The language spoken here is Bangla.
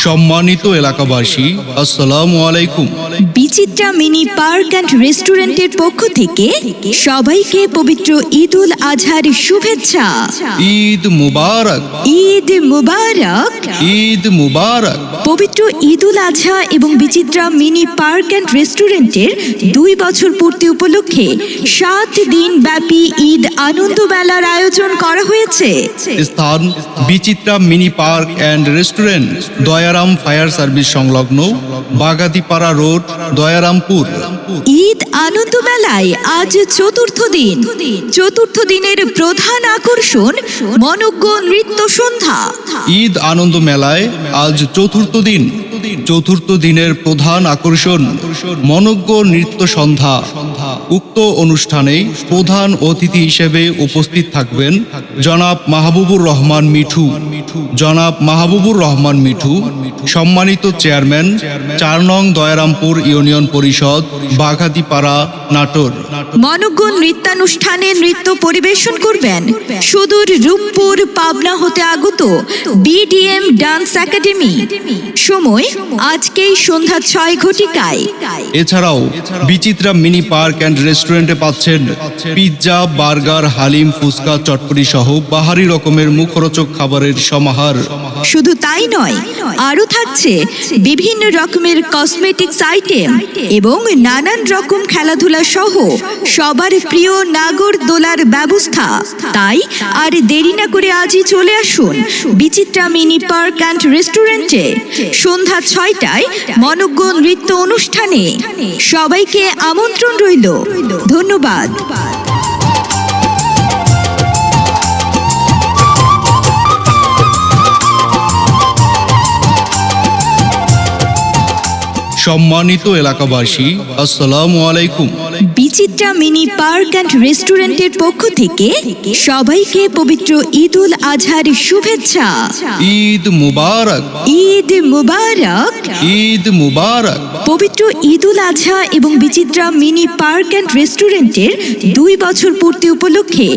সম্মানিত এলাকাবাসী, আসসালামু আলাইকুম। বিচিত্রা মিনি পার্ক অ্যান্ড রেস্টুরেন্টের পক্ষ থেকে সবাইকে পবিত্র ঈদ উল আজহার শুভেচ্ছা। ঈদ মুবারক, ঈদ মুবারক। ঈদ মুবারক। পবিত্র ঈদ উল আজহা এবং বিচিত্রা মিনি পার্ক অ্যান্ড রেস্টুরেন্টের 2 বছর পূর্তি উপলক্ষে 7 দিন ব্যাপী ঈদ আনন্দ মেলার আয়োজন করা হয়েছে। স্থান Bichitra mini park and restaurant, Dayaram fire service সংলগ্ন, বাগাতিপাড়া রোড, দয়ারামপুর। ঈদ আনন্দ মেলায় আজ চতুর্থ দিন। চতুর্থ দিনের প্রধান আকর্ষণ মনোজ্ঞ নৃত্য সন্ধ্যা। ঈদ আনন্দ মেলায় আজ চতুর্থ দিন। চতুর্থ দিনের প্রধান আকর্ষণ মনোজ্ঞ নৃত্য সন্ধ্যা। উক্ত অনুষ্ঠানে প্রধান অতিথি হিসেবে উপস্থিত থাকবেন জনাব মাহবুবুর রহমান মিঠু। জনাব মাহবুবুর রহমান মিঠু, সম্মানিত চেয়ারম্যান, 4 নং দয়ারামপুর ইউনিয়ন পরিষদ, বাঘাতিপাড়া, নাটোর। মনোজ্ঞ নৃত্যানুষ্ঠানে নৃত্য পরিবেশন করবেন সুদূর রূপপুর পাবনা হতে আগত বিডিএম ডান্স একাডেমি। সময় আজকেই সন্ধ্যা 6 ঘটিকায়। এছাড়াও বিচিত্রা মিনি পার্ক অ্যান্ড রেস্টুরেন্টে পাচ্ছেন পিৎজা, বার্গার, হালিম, ফুচকা, চটপটি সহ বাহারি রকমের মুখরোচক খাবারের সমাহার। শুধু তাই নয়, আরো থাকছে বিভিন্ন রকমের কসমেটিক্স আইটেম এবং নানান রকম খেলাধুলা সহ সবার প্রিয় নাগরদোলার ব্যবস্থা। তাই আর দেরি না করে আজই চলে আসুন বিচিত্রা মিনি পার্ক অ্যান্ড রেস্টুরেন্টে সন্ধ্যা 6টায় মনোজ্ঞ নৃত্য অনুষ্ঠানে। সবাইকে আমন্ত্রণ রইল। ধন্যবাদ। সম্মানিত এলাকাবাসী, আসসালামু আলাইকুম। বিচিত্রা মিনি পার্ক অ্যান্ড রেস্টুরেন্টের পক্ষ থেকে সবাইকে পবিত্র ঈদ উল আজহার শুভেচ্ছা। ঈদ মুবারক, ঈদ মুবারক। ঈদ মুবারক। পবিত্র ঈদ উল আজহা এবং বিচিত্রা মিনি পার্ক অ্যান্ড রেস্টুরেন্টের 2 বছর পূর্তি উপলক্ষে